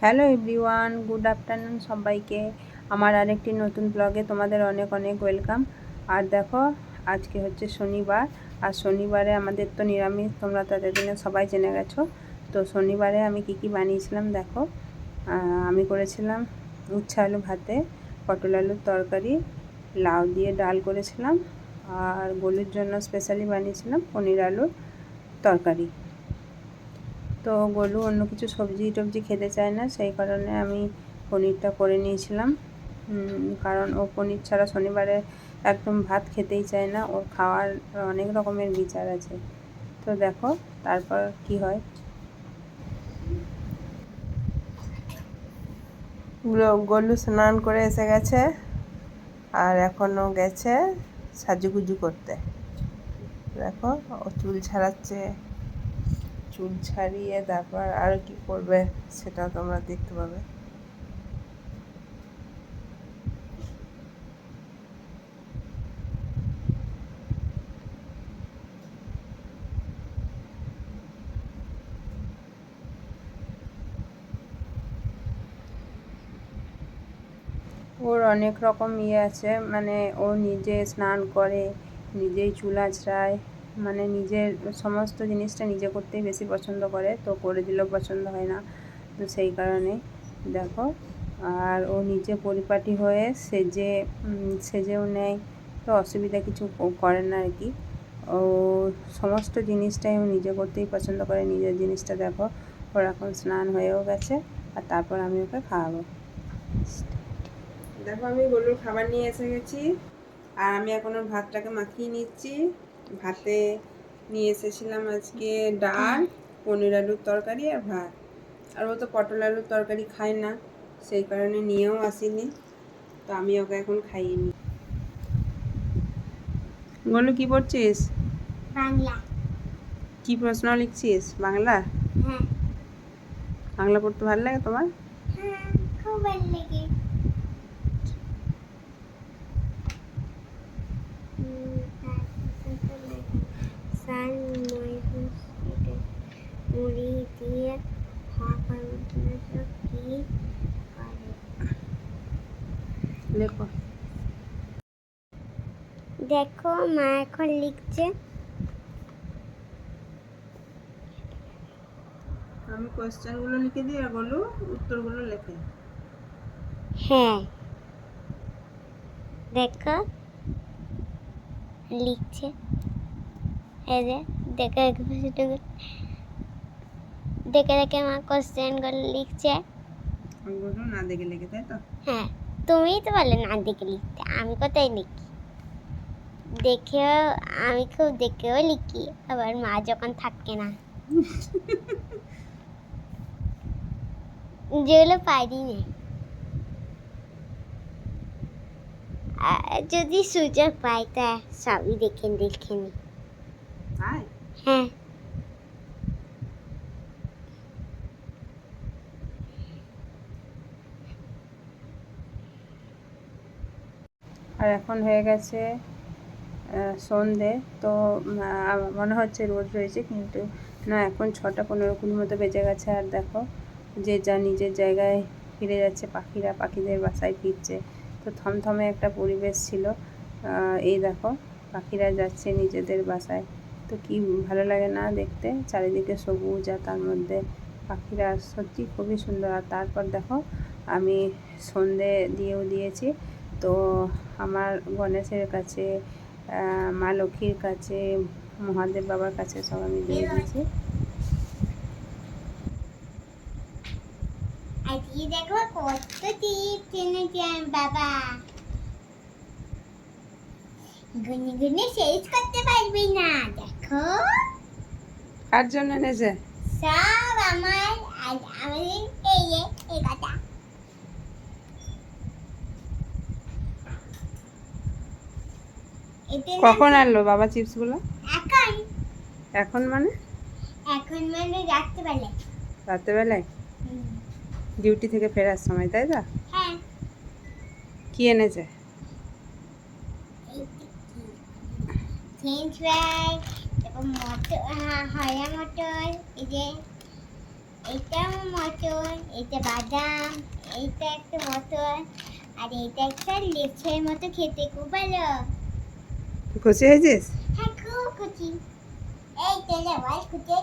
Hello everyone, good afternoon সবাইকে। আমার আরেকটি নতুন ব্লগে তোমাদের অনেক অনেক ওয়েলকাম। আর দেখো, আজকে হচ্ছে শনিবার, আর শনিবারে আমাদের তো নিরামিষ, তোমরা তো এতদিনে সবাই জেনে গেছো। তো শনিবারে আমি কি বানিয়েছিলাম দেখো। আমি করেছিলাম উচ্ছে আলু ভাতে, পটল আলুর তরকারি, লাউ দিয়ে ডাল করেছিলাম, আর গোলুর জন্য স্পেশালি বানিয়েছিলাম পনির আলুর তরকারি। তো গোলু অন্য কিছু সবজি টবজি খেতে চায় না, সেই কারণে আমি পনিরটা করে নিয়েছিলাম। কারণ ও পনির ছাড়া শনিবারে একদম ভাত খেতেই চায় না, ওর খাওয়ার অনেক রকমের বিচার আছে। তো দেখো তারপর কি হয়। গোলু স্নান করে এসে গেছে, আর এখনও গেছে সাজুগুজু করতে। দেখো ও চুল ছাড়াচ্ছে, চুল ছাড়িয়ে তারপর আর কি করবে সেটা তোমরা দেখতে পাবে। ওর অনেক রকম আছে, মানে ও নিজে স্নান করে, নিজেই চুল আঁচড়ায়, মানে নিজের সমস্ত জিনিসটা নিজে করতেই বেশি পছন্দ করে। তো করে দিলেও পছন্দ হয় না, তো সেই কারণে দেখো। আর ও নিজে পরিপাটি হয়ে সেজেও নেয়, তো অসুবিধা কিছু করে না আর কি। ও সমস্ত জিনিসটাই ও নিজে করতেই পছন্দ করে। নিজের জিনিসটা দেখো, ওর এখন স্নান হয়েও গেছে, আর তারপর আমি ওকে খাওয়াবো। দেখো আমি গোলুর খাবার নিয়ে এসে গেছি, আর আমি এখন ওর ভাতটাকে মাখিয়ে নিচ্ছি। ভাতে নিয়ে এসেছিলাম আজকে ডাল, পনির আলুর তরকারি আর ভাত। আর ও তো পটল আলুর তরকারি খায় না, সেই কারণে নিয়েও আসিনি। তো আমি ওকে এখন খাইয়ে নিই। গোলু কি পড়ছিস? বাংলা। কি প্রশ্ন লিখছিস? বাংলা? হ্যাঁ। বাংলা পড়তে ভালো লাগে তোমার? হ্যাঁ, খুব ভালো লাগে। মুড়ি দিয়ে লেখো। দেখো মা এখন লিখছে। আমি কোয়েশ্চেনগুলো লিখে দিই আর গোলু উত্তরগুলো লেখে। হ্যাঁ, দেখো লিখছে। এই যে দেখে দেখে মা কোশ্চেনগুলো লিখছে। গোলু না দেখে লেখে, তাই তো? হ্যাঁ, তুমিই তো বলে না দেখে লিখতে, আমি কোথায় লিখি? দেখেও, আমি খুব দেখেও লিখি, আবার মা যখন থাকে না যেগুলো পারি না, যদি সুযোগ পাই তা সবই দেখে নি। হ্যাঁ, আর এখন হয়ে গেছে সন্ধে। তো মনে হচ্ছে রোদ রয়েছে, কিন্তু না, এখন 6:15 মতো বেজে গেছে। আর দেখো যে যা নিজের জায়গায় ফিরে যাচ্ছে, পাখিরা পাখিদের বাসায় ফিরছে। তো থমথমে একটা পরিবেশ ছিল। এই দেখো পাখিরা যাচ্ছে নিজেদের বাসায়, তো কি ভালো লাগে না দেখতে, চারিদিকে সবুজ, আর তার মধ্যে পাখিরা সত্যি খুবই সুন্দর। আর তারপর দেখো আমি সন্ধে দিয়েও দিয়েছি। তো আমার গণেশের কাছে, মা লক্ষ্মীর কাছে, মহাদেব বাবার কাছে সব আমি দিয়ে দিয়েছি। আজকে দেখো কত টিপ কিনেছি আমি বাবা, গুনে গুনে শেষ করতে পারবি না। দেখো কার জন্য এনেছে? সব আমার, আর আমাদের এই কথা। কখন আনলো বাবা চিপসগুলো? এখন এখন মানে? এখন মানে রাত্রেবেলায়। রাত্রেবেলায় ডিউটি থেকে ফেরার সময়, তাই তো? হ্যাঁ, কি এনেছে? ফ্রেঞ্চ ফ্রাই, তারপর মটর, হরা মটর, এই যে এইটা মটর, এইটা বাদাম, এইটা একটা মটর, আর এইটা একটা লেচের মতো খেতে খুব ভালো। খুশি হয়েছিস? হ্যাঁ খুব খুশি। এই তেলে বল খুঁজে